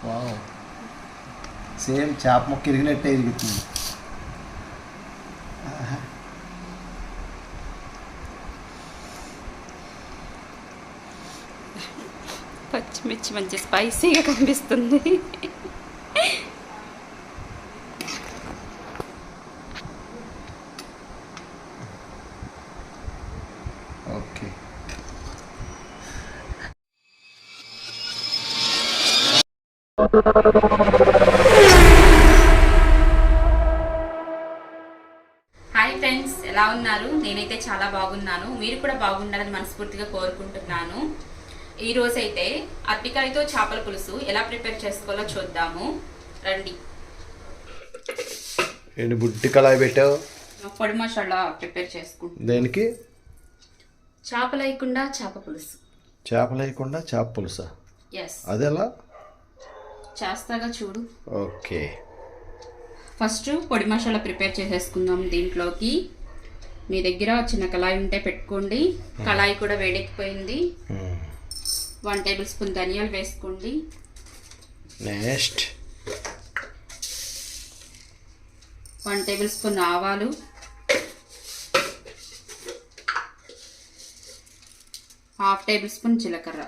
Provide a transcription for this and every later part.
Wow, same చేప ముక్క ఇరిగినట్టే ఇరుగుతుంది. పచ్చిమిర్చి మంచి స్పైసీగా కనిపిస్తుంది. ఓకే, హాయ్ ఫ్రెండ్స్, ఎలా ఉన్నారు? నేనైతే చాలా బాగున్నాను. మీరు కూడా బాగుండాలని మనస్ఫూర్తిగా కోరుకుంటున్నాను. ఈ రోజైతే అరటికాయతో చేపల పులుసు ఎలా ప్రిపేర్ చేసుకోవాలో చూద్దాము రండి. ఏంటి బుడ్డి కళాయి పెట్టావు? పొడి మసాలా ప్రిపేర్ చేసుకుంటాం. దేనికి? చేపలు వేయకుండా చేప పులుసు. చేపలు వేయకుండా చేప పులుసా? ఎస్. అదెలా చేస్తాగా చూడు. ఓకే, ఫస్ట్ పొడి మసాలా ప్రిపేర్ చేసేసుకుందాం. దీంట్లోకి మీ దగ్గర చిన్న కళాయి ఉంటే పెట్టుకోండి. కళాయి కూడా వేడెక్కిపోయింది. 1 టేబుల్ స్పూన్ ధనియాలు వేసుకోండి. నెక్స్ట్ 1 టేబుల్ స్పూన్ ఆవాలు, 1/2 టేబుల్ స్పూన్ జీలకర్ర.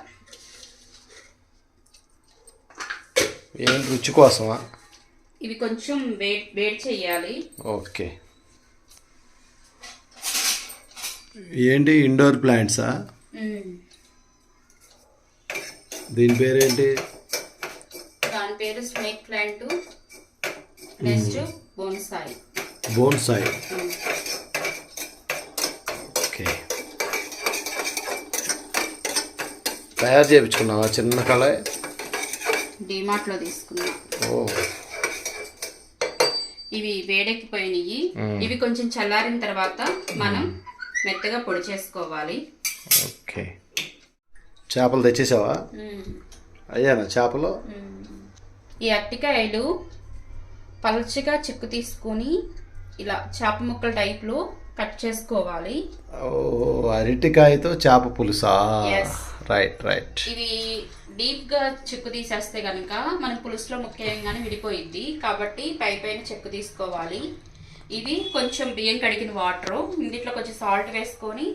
ఏం రుచి కోసమా? ఇవి కొంచెం వేడి చేయాలి. ఓకే, ఏంటి ఇండోర్ ప్లాంట్సా? దీని పేరేంటి? దాని పేరు snake plant. Next bonsai. Bonsai. Okay, తయారు చేయించుకున్నావా చిన్న కళాయి? డిమార్ట్లో తీసుకున్నా. ఓ, ఇవి వేడెక్కిపోయినాయి. ఇవి కొంచెం చల్లారిన తర్వాత మనం మెత్తగా పొడి చేసుకోవాలి. ఓకే, చేపలు తెచ్చేసావా? అయ్యానా చేపలు? ఈ అరటికాయలు పల్చగా చెక్కు తీసుకొని ఇలా చేప ముక్కల టైప్లో కట్ చేసుకోవాలి. ఓ, అరటికాయతో చేప పులుసా? Yes. Right right. ఇవి డీప్ గా చెక్కు తీసేస్తే గనుక మన పులుసులో ముఖ్యంగానే విడిపోయిద్ది. కాబట్టి పైన చెక్కు తీసుకోవాలి. ఇవి కొంచెం బియ్యం కడిగిన వాటర్, ఇందులో కొంచెం సాల్ట్ వేసుకొని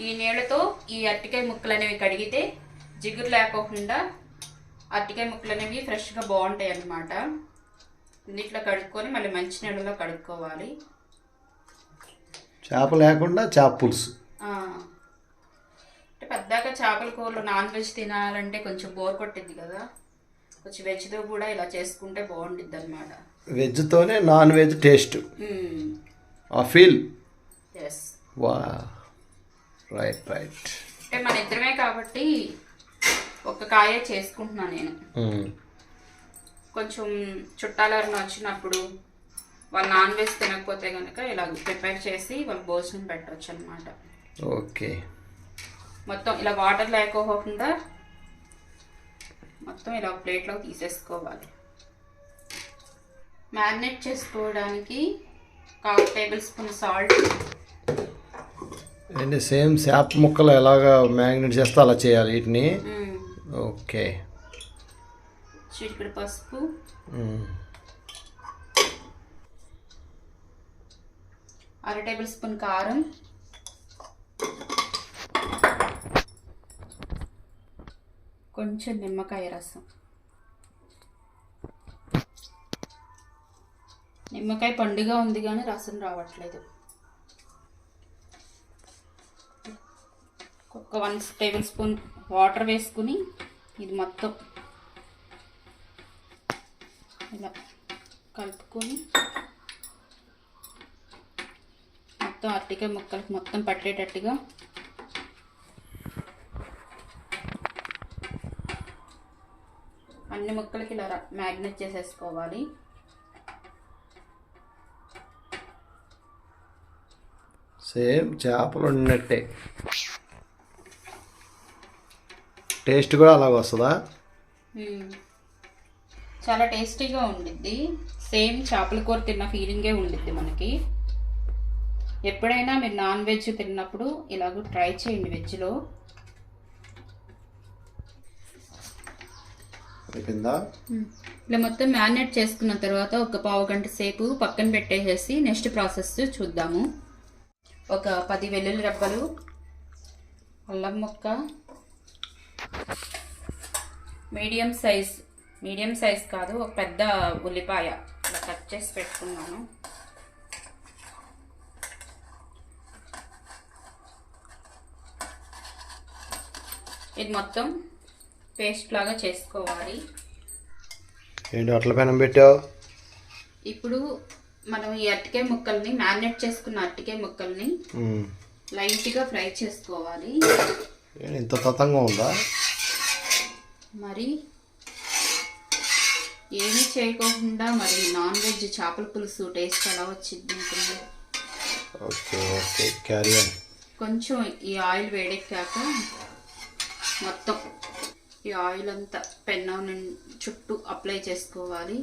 ఈ నీళ్ళతో ఈ అరటికాయ ముక్కలు అనేవి కడిగితే జిగురు లేకోకుండా అరటికాయ ముక్కలు అనేవి ఫ్రెష్గా బాగుంటాయి అన్నమాట. ఇందులో కడుక్కొని మళ్ళీ మంచి నీళ్ళలో కడుక్కోవాలి. చేప లేకుండా చేప పులుసు. అంటే పెద్దగా చేపల కూరలు నాన్ వెజ్ తినాలంటే కొంచెం బోర్ కొట్టిద్ది కదా, కొంచెం వెజ్తో కూడా ఇలా చేసుకుంటే బాగుండిద్ది అనమాట. వెజ్తోనే నాన్ వెజ్ టేస్ట్ ఆ ఫీల్. ఎస్. వా, రైట్ రైట్. అంటే మన ఇద్దరమే కాబట్టి ఒక కాయ చేసుకుంటున్నాను నేను. కొంచెం చుట్టాలు ఎవరైనా వచ్చినప్పుడు వాళ్ళు నాన్ వెజ్ తినకపోతే కనుక ఇలా ప్రిపేర్ చేసి వాళ్ళు భోజనం పెట్టవచ్చు అనమాట. ఓకే, మొత్తం ఇలా వాటర్ లేకోకుండా మొత్తం ఇలా ప్లేట్లో తీసేసుకోవాలి. మ్యారినేట్ చేసుకోవడానికి 1/2 టేబుల్ స్పూన్ సాల్ట్. ఏంటి సేమ్ చేప ముక్కలు ఎలాగా మ్యారినేట్ చేస్తే అలా చేయాలి వీటిని? ఓకే, చిటికెడు పసుపు, 1/2 టేబుల్ స్పూన్ కారం, కొంచెం నిమ్మకాయ రసం. నిమ్మకాయ పండుగా ఉంది కానీ రసం రావట్లేదు. ఒక 1 టేబుల్ స్పూన్ వాటర్ వేసుకుని ఇది మొత్తం ఇలా కలుపుకొని మొత్తం అరటికాయ ముక్కలకు మొత్తం పట్టేటట్టుగా అన్ని ముక్కలకి ఇలా మ్యాగ్నేట్ చేసేసుకోవాలి. సేమ్ చేపలు ఉన్నట్టే టేస్ట్ కూడా అలాగ వస్తుందా? చాలా టేస్టీగా ఉండిద్ది. సేమ్ చేపల కూర తిన్న ఫీలింగే ఉండిద్ది మనకి. ఎప్పుడైనా మీరు నాన్ వెజ్ తిన్నప్పుడు ఇలాగ ట్రై చేయండి వెజ్లో. అయిపోయిందా? ఇలా మొత్తం మ్యారినేట్ చేసుకున్న తర్వాత ఒక పావు గంట సేపు పక్కన పెట్టేసేసి నెక్స్ట్ ప్రాసెస్ చూద్దాము. ఒక 10 వెల్లుల్లి రెబ్బలు, అల్లం ముక్క, మీడియం సైజ్ కాదు ఒక పెద్ద ఉల్లిపాయ ఇలా కట్ చేసి పెట్టుకున్నాను. ఇది మొత్తం పేస్ట్ లాగా చేసుకోవాలి. ఏంటి అట్ల పెనం పెట్టావు? ఇప్పుడు మనం ఈ అరటికాయ ముక్కల్ని మ్యారినేట్ చేసుకున్న అరటికాయ ముక్కల్ని లైట్గా ఫ్రై చేసుకోవాలి. ఇంత తతంగా ఉందా? మరి ఏమీ చేయకోకుండా మరి నాన్ వెజ్ చేపల పులుసు టేస్ట్ ఎలా వచ్చింది ఉంటుంది. Okay okay, carry on. కొంచెం ఈ ఆయిల్ వేడెక్కాక మొత్తం ఈ ఆయిల్ అంతా పెన్నం చుట్టూ అప్లై చేసుకోవాలి.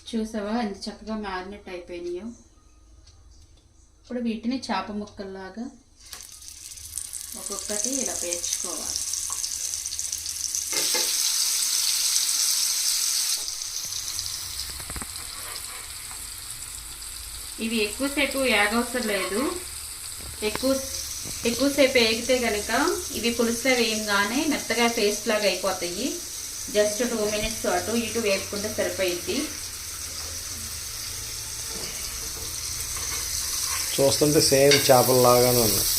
చూసావా ఎంత చక్కగా మ్యారినేట్ అయిపోయినాయో. ఇప్పుడు వీటిని చేప ముక్కల్లాగా ఒక్కొక్కటి ఇలా పేర్చుకోవాలి. ఇవి ఎక్కువసేపు ఏగవసరం లేదు. ఎక్కువసేపు ఏగితే కనుక ఇవి పులుసులో వేయంగానే మెత్తగా పేస్ట్ లాగా అయిపోతాయి. జస్ట్ 2 minutes అటు ఇటు వేపుకుంటే సరిపోయిద్ది. చూస్తుంటే సేమ్ చేపలలాగానే ఉన్నాయి.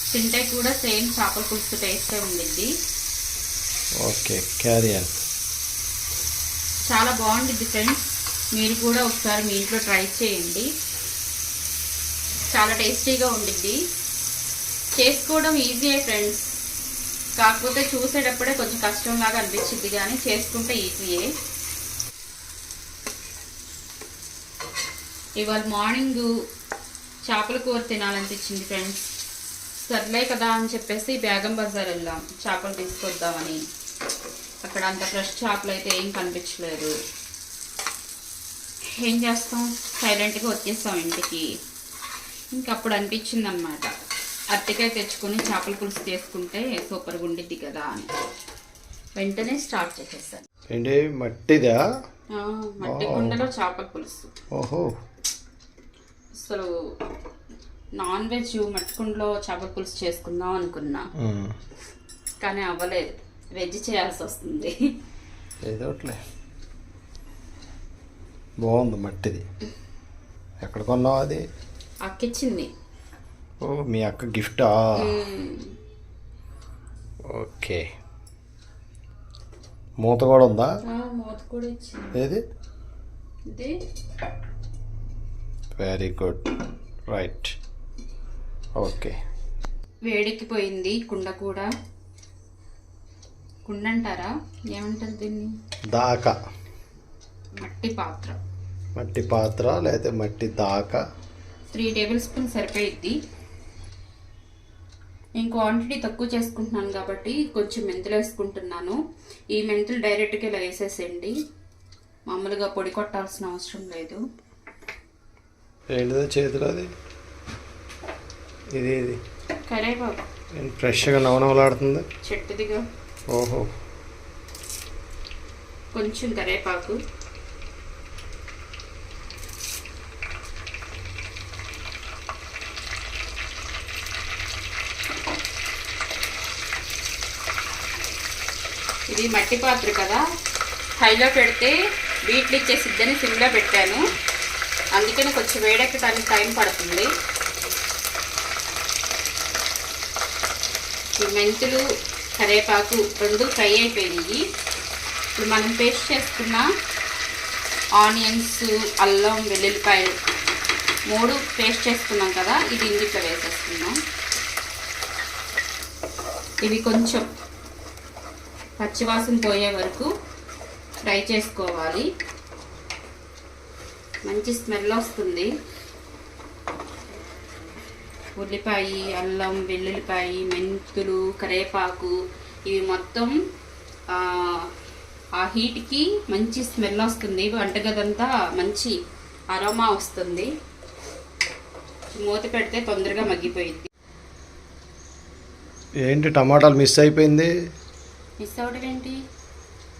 తింటే కూడా సేమ్ చేపల పులుసు టేస్టే ఉండిద్ది. Okay, carry on. చాలా బాగుండిద్ది ఫ్రెండ్స్. మీరు కూడా ఒకసారి మీ ఇంట్లో ట్రై చేయండి. చాలా టేస్టీగా ఉండిద్ది. చేసుకోవడం ఈజీయే ఫ్రెండ్స్, కాకపోతే చూసేటప్పుడే కొంచెం కష్టంలాగా అనిపించింది, కానీ చేసుకుంటే ఈజీయే. ఇవాళ మార్నింగ్ చేపల కూర తినాలనిపించింది ఫ్రెండ్స్. సర్లే కదా అని చెప్పేసి బేగం బజార్ వెళ్ళాం చేపలు తీసుకొద్దామని. అక్కడ అంత ఫ్రెష్ చేపలు అయితే ఏం కనిపించలేదు. ఏం చేస్తాం, సైలెంట్గా వచ్చేస్తాం ఇంటికి. ఇంకప్పుడు అనిపించింది అనమాట, అరటికాయ తెచ్చుకొని చేపల పులుసు చేసుకుంటే సూపర్గా ఉండిద్ది కదా అని వెంటనే స్టార్ట్ చేసేసాను. ఏంటి మట్టిదా? మట్టి కుండలో చేపల పులుసు. ఓహో, అసలు నాన్ వెజ్ మట్టి కుండలో చేపల పులుసు చేసుకుందాం అనుకున్నా, కానీ అవ్వలేదు. వెజ్ చేయాల్సి వస్తుంది. ఏదోట్లే, బాగుంది మట్టిది. ఎక్కడ కొన్నావు అది? అక్కిచ్చింది. ఓ, మీ అక్క గిఫ్టా? ఓకే, మూత కూడా ఉందా? మూత కూడా ఇచ్చింది. ఏది? ఇది వెరీ గుడ్, రైట్. ఓకే, వేడెక్కిపోయింది కుండ కూడా. కుండ అంటారా, ఏమంటారు దీన్ని? దాకా. మట్టి పాత్ర లేకపోతే మట్టి దాకా. 3 tablespoons సరిపోయిద్ది. నేను క్వాంటిటీ తక్కువ చేసుకుంటున్నాను కాబట్టి కొంచెం మెంతులు వేసుకుంటున్నాను. ఈ మెంతులు డైరెక్ట్గా ఇలా వేసేసేయండి, మామూలుగా పొడి కొట్టాల్సిన అవసరం లేదు. ఏంటిదో చేతిలో అది? ఇది కరేపాకు ఫ్రెష్గా నవనవలాడుతుంది. చెట్టుదిగా. ఓహో, కొంచెం కరేపాకు, ఇది మట్టి పాత్ర కదా, హైలో పెడితే బీట్లు ఇచ్చేసిద్దని సిమ్లో పెట్టాను, అందుకని కొంచెం వేడెక్కడానికి టైం పడుతుంది. ఈ మెంతులు కరేపాకు 2 ఫ్రై అయిపోయినాయి. ఇప్పుడు మనం పేస్ట్ చేసుకున్న ఆనియన్స్, అల్లం, వెల్లుల్లిపాయలు 3 పేస్ట్ చేసుకున్నాం కదా, ఇది ఇందులో వేసేసుకున్నాం. ఇవి కొంచెం పచ్చివాసన పోయే వరకు ఫ్రై చేసుకోవాలి. మంచి స్మెల్ వస్తుంది. ఉల్లిపాయ, అల్లం, వెల్లుల్లిపాయ, మెంతులు, కరేపాకు ఇవి మొత్తం ఆ హీట్కి మంచి స్మెల్ వస్తుంది, వంటగదంతా మంచి అరోమా వస్తుంది. మూత పెడితే తొందరగా మగ్గిపోయింది. ఏంటి టమాటాలు మిస్ అయిపోయింది? మిస్ అవడం ఏంటి?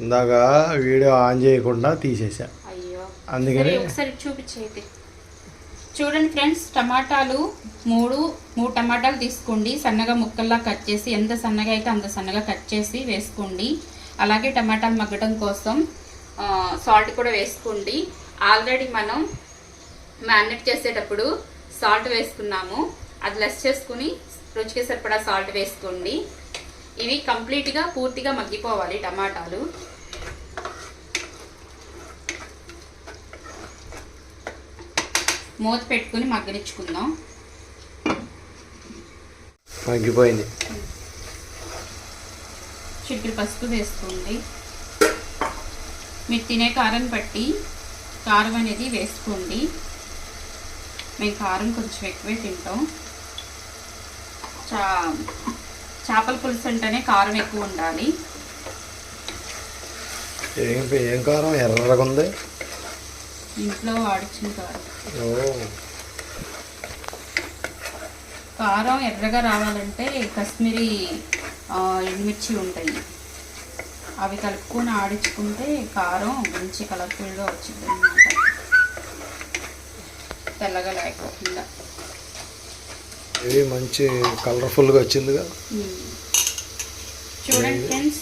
ఇందాక వీడియో ఆన్ చేయకుండా తీసేసా. అయ్యో, అందుకని ఒకసారి చూపించేది. చూడండి ఫ్రెండ్స్, టమాటాలు మూడు టమాటాలు తీసుకోండి. సన్నగా ముక్కల్లా కట్ చేసి, ఎంత సన్నగా అయితే అంత సన్నగా కట్ చేసి వేసుకోండి. అలాగే టమాటాలు మగ్గడం కోసం సాల్ట్ కూడా వేసుకోండి. ఆల్రెడీ మనం మ్యారినేట్ చేసేటప్పుడు సాల్ట్ వేసుకున్నాము, అది లెస్ చేసుకుని రుచికి సరిపడా సాల్ట్ వేసుకోండి. ఇవి కంప్లీట్గా పూర్తిగా మగ్గిపోవాలి టమాటాలు. మూత పెట్టుకుని మగ్గనిచ్చుకుందాం. మగ్గిపోయింది. చిటికెడు పసుపు వేసుకోండి. మీరు తినే కారం బట్టి కారం అనేది వేసుకోండి. మేము కారం కొంచెం ఎక్కువే తింటాం. చేపల పులుసు అంటేనే కారం ఎక్కువ ఉండాలి. ఏం కారం ఎర్రగా ఉంది? ఇంట్లో వాడిచ్చిన కారం. కారం ఎర్రగా రావాలంటే కాశ్మీరీ ఎండుమిర్చి ఉంటాయి, అవి కలుపుకొని ఆడించుకుంటే కారం మంచి కలర్ఫుల్గా వచ్చింది అన్నమాట, తెల్లగా లేకుండా. ఇది మంచి కలర్ఫుల్గా వచ్చిందిగా. చూడండి ఫ్రెండ్స్,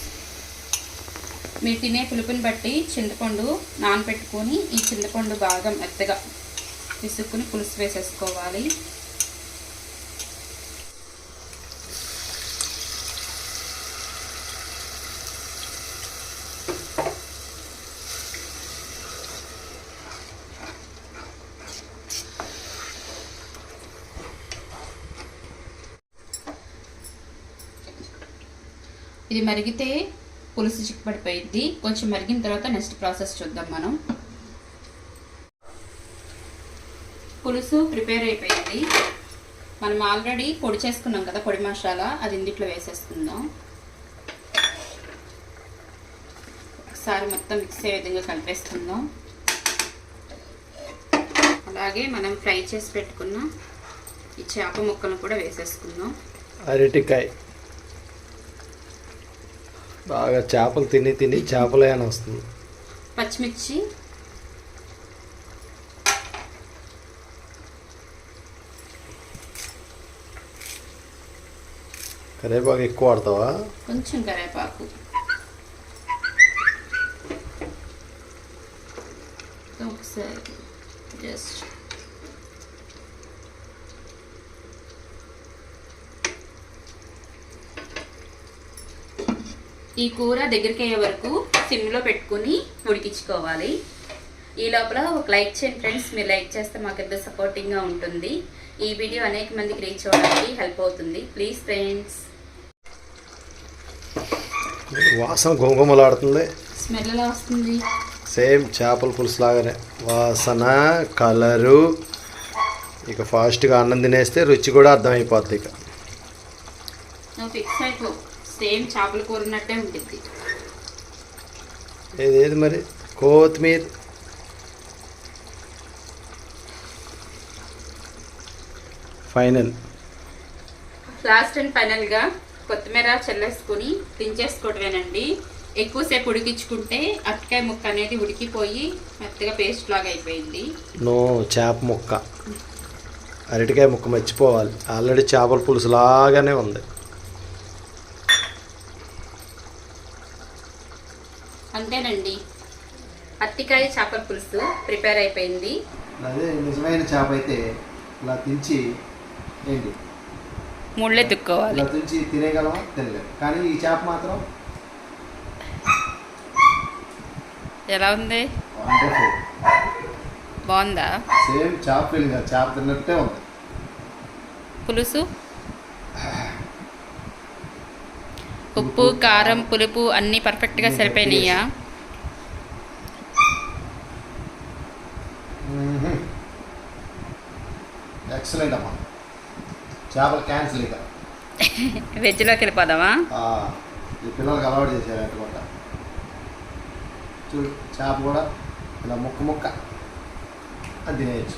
మీరు తినే పులుపుని బట్టి చింతపండు నానబెట్టుకొని ఈ చింతపండు బాగా మెత్తగా పిసుక్కుని పులుసు వేసేసుకోవాలి. ఇది మరిగితే పులుసు చిక్కబడిపోయింది. కొంచెం మరిగిన తర్వాత నెక్స్ట్ ప్రాసెస్ చూద్దాం మనం. పులుసు ప్రిపేర్ అయిపోయింది. మనం ఆల్రెడీ పొడి చేసుకున్నాం కదా పొడి మసాలా, అది ఇందులో వేసేసుకుందాం. ఒకసారి మొత్తం మిక్స్ అయ్యే విధంగా కలిపేసుకుందాం. అలాగే మనం ఫ్రై చేసి పెట్టుకున్న ఈ చేప ముక్కలను కూడా వేసేసుకుందాం. అరటికాయ బాగా చేపలు తిని తిని చేపలే అని వస్తుంది. పచ్చిమిర్చి, కరివేపాకు ఎక్కువ వాడతావా? కొంచెం కరివేపాకు, ఒకసారి జస్ట్ ఈ కూర దగ్గరికి అయ్యే వరకు సిమ్లో పెట్టుకుని ఉడికించుకోవాలి. ఈ లోపల ఒక లైక్ చేయండి ఫ్రెండ్స్. మీరు లైక్ చేస్తే మాకు ఎంత సపోర్టింగ్గా ఉంటుంది. ఈ వీడియో అనేక మందికి రీచ్ అవ్వడానికి హెల్ప్ అవుతుంది. Please friends. వాసన గుమగుమలాడుతుంది. స్మెల్ ఎలా వస్తుంది? సేమ్ చేపల పులుసు లాగానే వాసన, కలరు. ఇక ఫాస్ట్గా అన్నం తినేస్తే రుచి కూడా అర్థమైపోద్ది. ఇక నువ్వు ఫిక్స్ అయిపో, సేమ్ చేపల కూర ఉన్నట్టే ఉంటుంది. ఏది మరి కొత్తిమీర ఫైనల్, లాస్ట్ అండ్ ఫైనల్గా కొత్తిమీర చల్లేసుకుని దించేసుకోవడమేనండి. ఎక్కువసేపు ఉడికించుకుంటే అరటికాయ ముక్క అనేది ఉడికిపోయి మెత్తగా పేస్ట్ లాగా అయిపోయింది. నో, చేప ముక్క, అరటికాయ ముక్క మర్చిపోవాలి. ఆల్రెడీ చేపల పులుసు లాగానే ఉంది. అంతేనండి, అరటికాయ చేపల పులుసు ప్రిపేర్ అయిపోయింది. అదే నిజమైన చేప అయితే ఇలా తించి ఏంటి ముళ్ళే తుక్కోవాలి. ఇలా తించి తినేయగలమా? తినలేదు. కానీ ఈ చేప మాత్రం ఎలా ఉంది? వండర్ఫుల్. బాగుందా? సేమ్ చేప ఫీలింగ్, చేప తిన్నట్టే ఉంది. పులుసు ఉప్పు, కారం, పులుపు అన్నీ పర్ఫెక్ట్గా సరిపోయినాయా? ఎక్సలెంట్ అమ్మా. చేపలు క్యాన్సిల్ ఇక. వెజ్లోకి వెళ్ళిపోదామా? ఈ పిల్లలకి అలవాటు చేశారు అనుకుంటా. చూడు చేప కూడా ఇలా ముక్క ముక్క అది తినేయచ్చు.